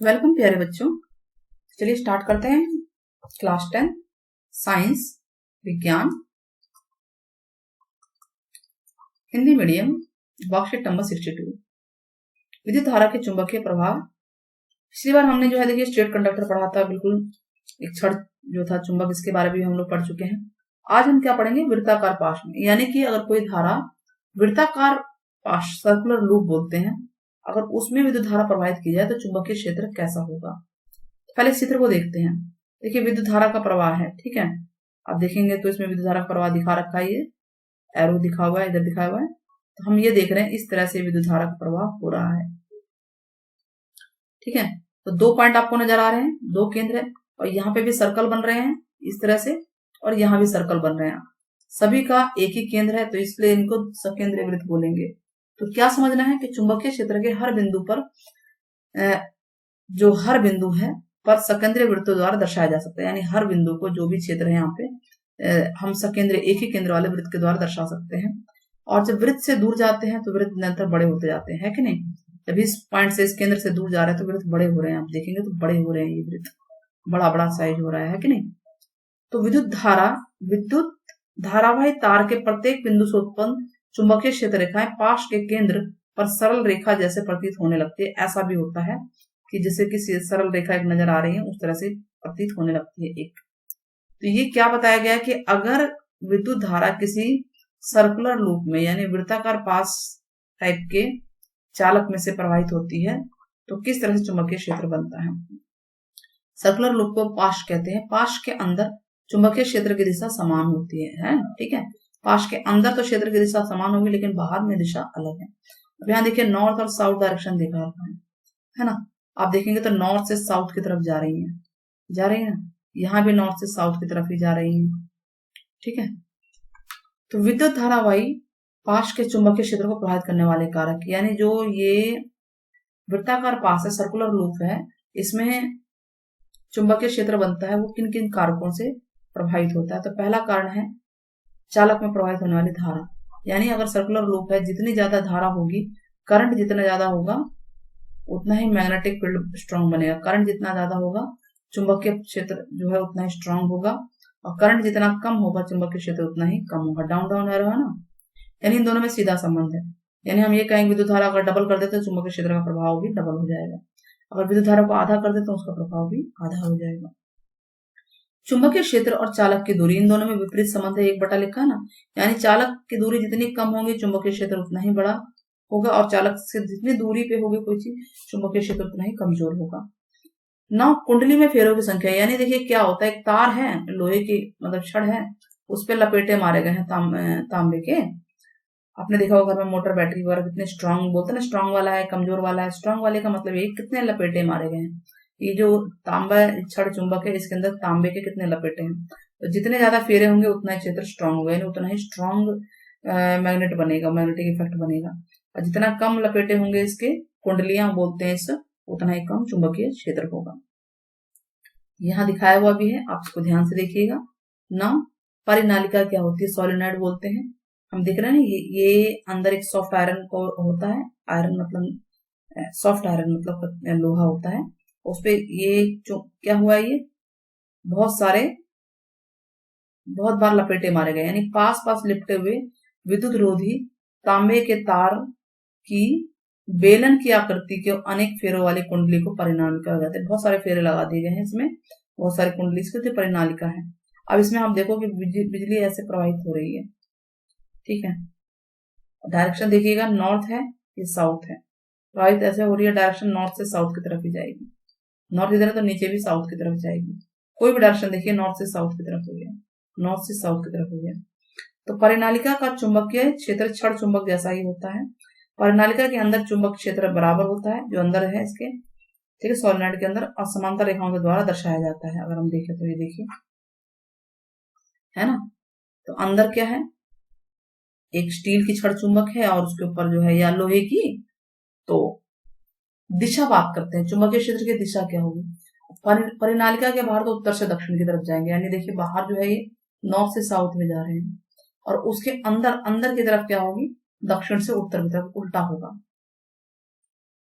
Welcome प्यारे बच्चों। चलिए स्टार्ट करते हैं क्लास 10 साइंस विज्ञान हिंदी मीडियम वर्कशीट नंबर 62 विद्युत धारा के चुंबकीय प्रभाव। पिछली बार हमने जो है देखिए स्ट्रेट कंडक्टर पढ़ा था, बिल्कुल एक छड़ जो था चुंबक, इसके बारे में हम लोग पढ़ चुके हैं। आज हम क्या पढ़ेंगे, वृत्ताकार पाश में, यानी कि अगर कोई धारा वृत्ताकार पाश, सर्कुलर लूप बोलते हैं, अगर उसमें विद्युत धारा प्रवाहित की जाए तो चुंबकीय क्षेत्र कैसा होगा। पहले इस चित्र को देखते हैं। देखिए विद्युत धारा का प्रवाह है, ठीक है। आप देखेंगे तो इसमें विद्युत धारा का प्रवाह दिखा रखा है, ये एरो दिखा हुआ है, इधर दिखा हुआ है। तो हम ये देख रहे हैं इस तरह से विद्युत धारा का प्रवाह हो रहा है, ठीक है। तो 2 पॉइंट आपको नजर आ रहे हैं, 2 केंद्र है, और यहाँ पे भी सर्कल बन रहे हैं इस तरह से, और यहाँ भी सर्कल बन रहे हैं। सभी का एक ही केंद्र है, तो इसलिए इनको सकेंद्रीय वृत्त बोलेंगे। तो क्या समझना है कि चुंबकीय क्षेत्र के हर बिंदु पर जो हर बिंदु है पर सकेंद्रीय वृत्तों द्वारा दर्शाया जा सकता है, यानी हर बिंदु को जो भी क्षेत्र है यहाँ पे हम सकेंद्रीय, एक ही केंद्र वाले वृत्त के द्वारा दर्शा सकते हैं। और जब वृत्त से दूर जाते हैं तो वृत्त निरंतर बड़े होते जाते हैं, है कि नहीं। जब इस पॉइंट से, इस केंद्र से दूर जा रहे हैं तो वृत्त बड़े हो रहे हैं, आप देखेंगे तो बड़े हो रहे हैं, ये वृत्त बड़ा बड़ा साइज हो रहा है कि नहीं। तो विद्युत धारावाही तार के प्रत्येक बिंदु से उत्पन्न चुंबकीय क्षेत्र रेखाएं पाश के केंद्र पर सरल रेखा जैसे प्रतीत होने लगती है। ऐसा भी होता है कि जैसे कि सरल रेखा एक नजर आ रही है, उस तरह से प्रतीत होने लगती है एक। तो ये क्या बताया गया कि अगर विद्युत धारा किसी सर्कुलर लूप में, यानी वृत्ताकार पास टाइप के चालक में से प्रवाहित होती है तो किस तरह से चुंबकीय क्षेत्र बनता है। सर्कुलर लूप को पाश कहते हैं। पाश के अंदर चुंबकीय क्षेत्र की दिशा समान होती है, ठीक है। पाश के अंदर तो क्षेत्र की दिशा समान होगी, लेकिन बाहर में दिशा अलग है। अब यहाँ देखिए नॉर्थ और साउथ डायरेक्शन दिखा रखा है ना। आप देखेंगे तो नॉर्थ से साउथ की तरफ जा रही है, यहाँ भी नॉर्थ से साउथ की तरफ ही जा रही है, ठीक है। तो विद्युत धारावाही पाश के चुंबकीय क्षेत्र को प्रभावित करने वाले कारक, यानी जो ये वृत्ताकार पास है, सर्कुलर लूप है, इसमें चुंबकीय क्षेत्र बनता है, वो किन किन कारकों से प्रभावित होता है। तो पहला कारण है चालक में प्रवाहित होने वाली धारा, यानी अगर सर्कुलर लूप है, जितनी ज्यादा धारा होगी, करंट जितना ज्यादा होगा उतना ही मैग्नेटिक फील्ड स्ट्रांग बनेगा। करंट जितना ज्यादा होगा चुंबकीय क्षेत्र जो है उतना ही स्ट्रांग होगा, और करंट जितना कम होगा चुंबकीय क्षेत्र उतना ही कम होगा। डाउन डाउन एरो है ना, यानी इन दोनों में सीधा संबंध है। यानी हम ये कहेंगे विद्युत धारा अगर डबल कर देते तो चुंबकीय क्षेत्र का प्रभाव भी डबल हो जाएगा, अगर विद्युत धारा को आधा कर देते तो उसका प्रभाव भी आधा हो जाएगा। चुंबकीय क्षेत्र और चालक की दूरी, इन दोनों में विपरीत संबंध है, 1 बटा लिखा है ना, यानी चालक की दूरी जितनी कम होगी चुंबकीय क्षेत्र उतना ही बड़ा होगा, और चालक से जितनी दूरी पे होगी कोई चीज चुंबकीय क्षेत्र उतना ही कमजोर होगा। ना कुंडली में फेरों की संख्या, यानी देखिए क्या होता है, एक तार है लोहे की, मतलब छड़ है, उस पर लपेटे मारे गए हैं तांबे के। आपने देखा होगा घर में मोटर बैटरी वगैरह कितने स्ट्रांग बोलते हैं ना, स्ट्रांग वाला है, कमजोर वाला है। स्ट्रांग वाले का मतलब ये कितने लपेटे मारे गए हैं। ये जो तांबा छड़ चुंबक है, इसके अंदर तांबे के कितने लपेटे हैं, तो जितने ज्यादा फेरे होंगे उतना ही क्षेत्र स्ट्रांग होगा, यानी उतना ही स्ट्रांग मैग्नेट बनेगा, मैग्नेटिक इफेक्ट बनेगा। और जितना कम लपेटे होंगे इसके, कुंडलियां बोलते हैं इस, उतना ही कम चुंबकीय क्षेत्र होगा। यहाँ दिखाया हुआ भी है, आप इसको ध्यान से देखिएगा ना। परिनालिका क्या होती है, सोलेनॉइड बोलते हैं। हम देख रहे हैं ना, ये अंदर एक सॉफ्ट आयरन को होता है, आयरन मतलब सॉफ्ट आयरन मतलब लोहा होता है, उस पे ये जो क्या हुआ है, ये बहुत बार लपेटे मारे गए, यानी पास पास लिपटे हुए विद्युत रोधी तांबे के तार की बेलन की आकृति के अनेक फेरों वाली कुंडली को परिनालिका हो जाते हैं। बहुत सारे फेरे लगा दिए गए हैं इसमें, बहुत सारी कुंडली, इसको परिनालिका है। अब इसमें आप देखो कि बिजली ऐसे प्रवाहित हो रही है, ठीक है। डायरेक्शन देखिएगा, नॉर्थ है, ये साउथ है, प्रवाहित ऐसे हो रही है, डायरेक्शन नॉर्थ से साउथ की तरफ ही जाएगी। नॉर्थ इधर है तो नीचे भी साउथ की तरफ जाएगी। कोई भी डायरेक्शन देखिए, नॉर्थ से साउथ की तरफ हो गया, नॉर्थ से साउथ की तरफ हो गया। तो परिनालिका का चुंबकीय क्षेत्र छड़ चुंबक जैसा ही होता है। परिनालिका के अंदर चुंबक क्षेत्र बराबर होता है, जो अंदर है इसके, ठीक है, सोलेनॉइड के अंदर, और समांतर रेखाओं के द्वारा दर्शाया जाता है। अगर हम देखें तो ये देखिए, है ना। तो अंदर क्या है, एक स्टील की छड़ चुंबक है, और उसके ऊपर जो है या लोहे की। तो दिशा बात करते हैं, चुंबकीय क्षेत्र की दिशा क्या होगी। परिनालिका के बाहर तो उत्तर से दक्षिण की तरफ जाएंगे, यानी देखिए बाहर जो है ये नॉर्थ से साउथ में जा रहे हैं, और उसके अंदर की तरफ क्या होगी, दक्षिण से उत्तर की तरफ उल्टा होगा,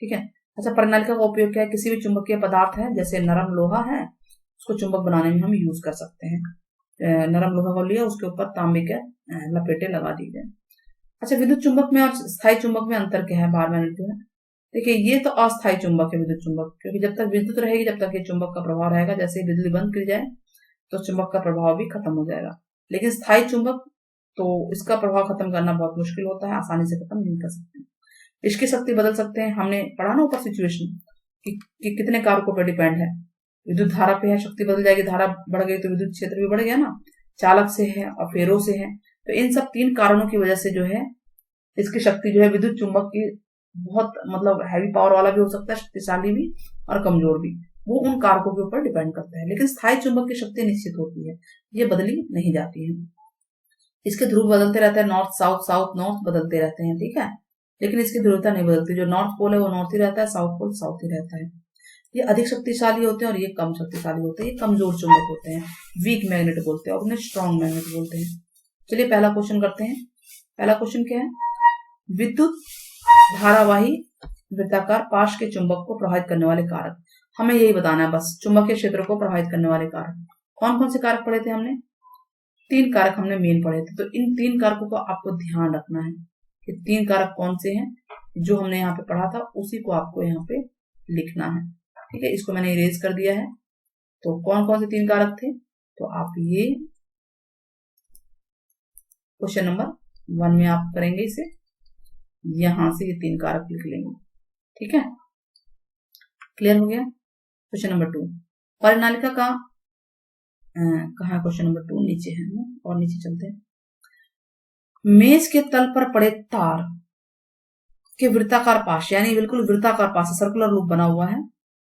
ठीक है। अच्छा, परिनालिका का उपयोग क्या है? किसी भी चुंबकीय पदार्थ है, जैसे नरम लोहा है, उसको चुंबक बनाने में हम यूज कर सकते हैं। नरम लोहा को लिया, उसके ऊपर तांबे के लपेटे लगा दी गए। अच्छा, विद्युत चुंबक में और स्थायी चुंबक में अंतर क्या है? बार मैग्नेट में देखिए, ये तो अस्थायी चुंबक है विद्युत चुंबक, क्योंकि जब तक विद्युत रहेगी, जब तक ये चुंबक का प्रभाव रहेगा, जैसे ही बिजली बंद कर जाए तो चुंबक का प्रभाव भी खत्म हो जाएगा। लेकिन स्थायी चुंबक, तो इसका प्रभाव खत्म करना बहुत मुश्किल होता है, आसानी से खत्म नहीं कर सकते। इसकी शक्ति बदल सकते हैं। हमने पढ़ा ना ऊपर सिचुएशन कि कितने कारकों पर डिपेंड है। विद्युत धारा पे है, शक्ति बदल जाएगी, धारा बढ़ गई तो विद्युत क्षेत्र भी बढ़ गया ना। चालक से है और फेरों से है, तो इन सब 3 कारणों की वजह से जो है इसकी शक्ति जो है विद्युत चुंबक की बहुत मतलब हैवी पावर वाला भी हो सकता है, शक्तिशाली भी और कमजोर भी, वो उन कारकों के ऊपर डिपेंड करता है। लेकिन स्थायी चुंबक की शक्ति निश्चित होती है, ये बदली नहीं जाती है। इसके ध्रुव बदलते रहते हैं, नॉर्थ साउथ, साउथ नॉर्थ बदलते रहते हैं, ठीक है। लेकिन इसकी ध्रुवता नहीं बदलती, जो नॉर्थ पोल है वो नॉर्थ ही रहता है, साउथ पोल साउथ ही रहता है। ये अधिक शक्तिशाली होते हैं और ये कम शक्तिशाली होते हैं। ये कमजोर चुंबक होते हैं, वीक मैग्नेट बोलते हैं, और उन्हें स्ट्रॉन्ग मैग्नेट बोलते हैं। चलिए पहला क्वेश्चन करते हैं। पहला क्वेश्चन क्या है? विद्युत धारावाही वृत्ताकार पाश के चुंबक को प्रभावित करने वाले कारक। हमें यही बताना है बस, चुंबकीय क्षेत्र को प्रभावित करने वाले कारक कौन कौन से कारक पढ़े थे हमने? 3 कारक हमने मेन पढ़े थे। तो इन 3 कारकों को आपको ध्यान रखना है कि 3 कारक कौन से हैं जो हमने यहाँ पे पढ़ा था, उसी को आपको यहाँ पे लिखना है, ठीक है। इसको मैंने इरेज कर दिया है। तो कौन कौन से 3 कारक थे? तो आप ये क्वेश्चन नंबर 1 में आप करेंगे इसे, यहां से ये 3 कारक लिख लेंगे, ठीक है। क्लियर हो गया? क्वेश्चन नंबर 2, परिनालिका का कहा है? क्वेश्चन नंबर 2 नीचे है ना, और नीचे चलते हैं। मेज के तल पर पड़े तार के वृत्ताकार पाश, यानी बिल्कुल वृत्ताकार पाश, सर्कुलर लूप बना हुआ है।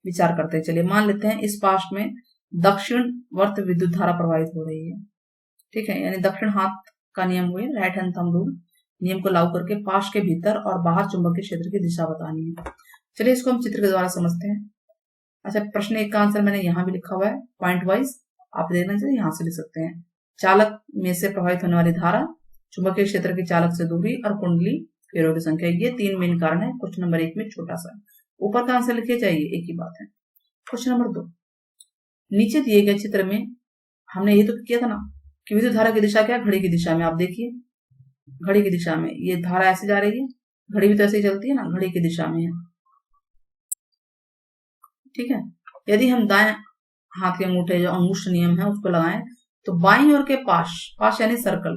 विचार करते हैं। चलिए मान लेते हैं इस पाश में दक्षिण वर्त विद्युत धारा प्रवाहित हो रही है, ठीक है। यानी दक्षिण हाथ का नियम हुए, राइट हैंड थंब रूल नियम को लागू करके पाश के भीतर और बाहर चुंबकीय क्षेत्र की दिशा बतानी है। चलिए इसको हम चित्र के द्वारा समझते हैं। अच्छा, प्रश्न 1 का आंसर मैंने यहाँ भी लिखा हुआ है पॉइंट वाइज, आप देखना चाहिए, यहाँ से लिख सकते हैं। चालक में से प्रभावित होने वाली धारा, चुंबकीय क्षेत्र की चालक से दूरी और कुंडली फेरों की संख्या, ये 3 मेन कारण है। क्वेश्चन नंबर 1 में छोटा सा, ऊपर का आंसर लिखिए चाहिए, एक ही बात है। क्वेश्चन नंबर 2, नीचे दिए गए चित्र में हमने ये तो किया था ना कि विद्युत धारा की दिशा क्या है? घड़ी की दिशा में। आप देखिए घड़ी की दिशा में ये धारा ऐसे जा रही है, घड़ी भी तो ऐसे ही चलती है ना, घड़ी की दिशा में है, ठीक है। यदि हम दाएं हाथ के अंगूठे, जो अंगुष्ठ नियम है, उसको लगाएं तो बाईं ओर के पाश, पाश यानी सर्कल,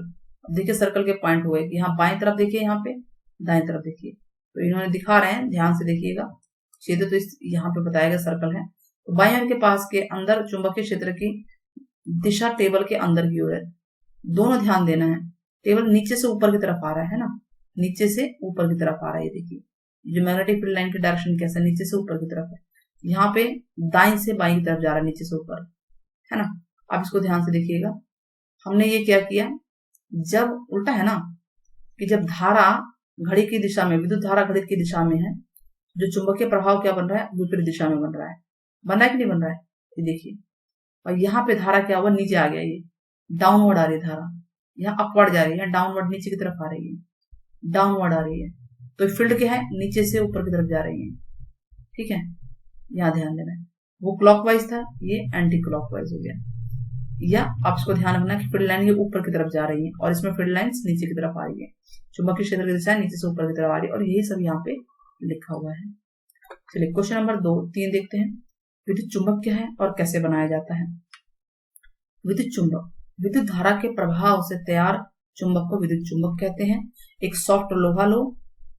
देखिए सर्कल के पॉइंट हुए कि यहाँ बाईं तरफ देखिए, यहाँ पे दाएं तरफ देखिए, तो इन्होंने दिखा रहे हैं, ध्यान से देखिएगा। सीधे तो इस यहाँ पे बताया गया सर्कल है, तो बाईं ओर के पास के अंदर चुंबकीय क्षेत्र की दिशा टेबल के अंदर की ओर है। दोनों ध्यान देना है, टेबल नीचे से ऊपर की तरफ आ रहा है ना, नीचे से ऊपर की तरफ आ रहा है। ये देखिए जो मैग्नेटिक फील्ड लाइन की डायरेक्शन कैसा, नीचे से ऊपर की तरफ है। यहाँ पे दाएं से बाईं की तरफ जा रहा है, नीचे से ऊपर, है ना। आप इसको ध्यान से देखिएगा। हमने ये क्या किया, जब उल्टा है ना, कि जब धारा घड़ी की दिशा में, विद्युत धारा घड़ी की दिशा में है, जो चुंबकीय प्रभाव क्या बन रहा है? विपरीत दिशा में बन रहा है। बन रहा है कि नहीं बन रहा है? ये देखिए, और यहाँ पे धारा क्या हुआ? नीचे आ गया, ये डाउनवर्ड आ रही है धारा, यहाँ अपवर्ड जा रही है, डाउनवर्ड नीचे की तरफ आ रही है, डाउनवर्ड आ रही है। तो फील्ड क्या है? नीचे से ऊपर की तरफ जा रही है, ठीक है। यहाँ ध्यान देना है, वो क्लॉकवाइज था, ये एंटी क्लॉकवाइज हो गया। या आप इसको ध्यान रखना कि फील्ड लाइन ये ऊपर की तरफ जा रही है और इसमें फील्ड लाइंस नीचे की तरफ आ रही है। चुंबकीय क्षेत्र की दिशा नीचे से ऊपर की तरफ आ रही है, और यही सब यहाँ पे लिखा हुआ है। चलिए क्वेश्चन नंबर 3 देखते हैं। विद्युत चुंबक क्या है और कैसे बनाया जाता है? विद्युत चुंबक विद्युत धारा के प्रभाव से तैयार चुंबक को विद्युत चुंबक कहते हैं। एक सॉफ्ट लोहा लो,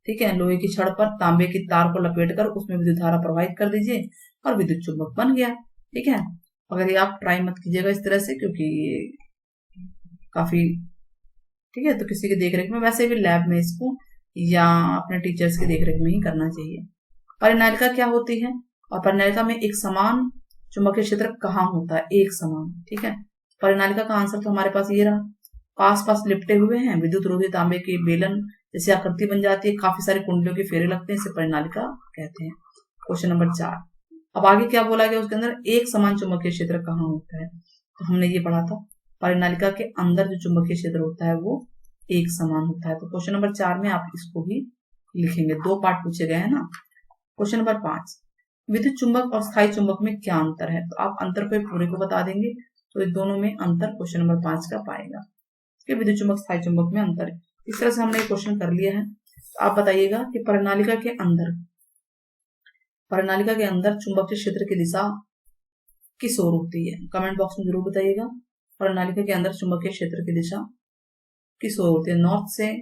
ठीक है, लोहे की छड़ पर तांबे की तार को लपेटकर उसमें विद्युत धारा प्रवाहित कर दीजिए और विद्युत चुंबक बन गया, ठीक है। अगर ये आप ट्राई मत कीजिएगा इस तरह से, क्योंकि ये काफी, ठीक है, तो किसी की देखरेख में, वैसे भी लैब में इसको या अपने टीचर्स की देखरेख में ही करना चाहिए। परिनालिका क्या होती है? और परिनालिका में एक समान चुंबकीय क्षेत्र कहाँ होता है? एक समान, ठीक है। परिनालिका का आंसर तो हमारे पास ये रहा, पास पास लिपटे हुए हैं, विद्युत रोधी तांबे की बेलन जैसे आकृति बन जाती है, काफी सारे कुंडलियों के फेरे लगते हैं, इसे परिनालिका कहते हैं। क्वेश्चन नंबर 4, अब आगे क्या बोला गया उसके अंदर? एक समान चुंबकीय क्षेत्र कहाँ होता है? तो हमने ये पढ़ा था, परिनालिका के अंदर जो चुंबकीय क्षेत्र होता है वो एक समान होता है। तो क्वेश्चन नंबर 4 में आप इसको भी लिखेंगे, 2 पार्ट पूछे गए हैं ना, क्वेश्चन नंबर 5, विद्युत चुंबक और स्थायी चुंबक में क्या अंतर है? तो आप अंतर को पूरे को बता देंगे, तो इस दोनों में अंतर क्वेश्चन नंबर 5 का पाएगा कि विद्युत चुंबक स्थायी चुंबक में अंतर है। इस तरह से हमने ये क्वेश्चन कर लिया है। तो आप बताइएगा कि प्रणालिका के अंदर चुंबकीय क्षेत्र की दिशा किस ओर होती है? कमेंट बॉक्स में जरूर बताइएगा। प्रणालिका के अंदर चुंबकीय क्षेत्र की दिशा किस ओर होती है? नॉर्थ से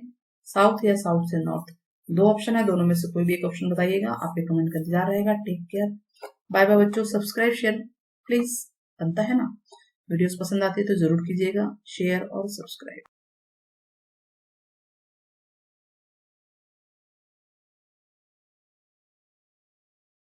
साउथ या साउथ से नॉर्थ? दो ऑप्शन है, दोनों में से कोई भी एक ऑप्शन बताइएगा। आपके कमेंट का इंतजार रहेगा। टेक केयर, बाय बाय बच्चों। सब्सक्राइब शेयर प्लीज बनता है ना। वीडियोस पसंद आती है तो जरूर कीजिएगा शेयर और सब्सक्राइब।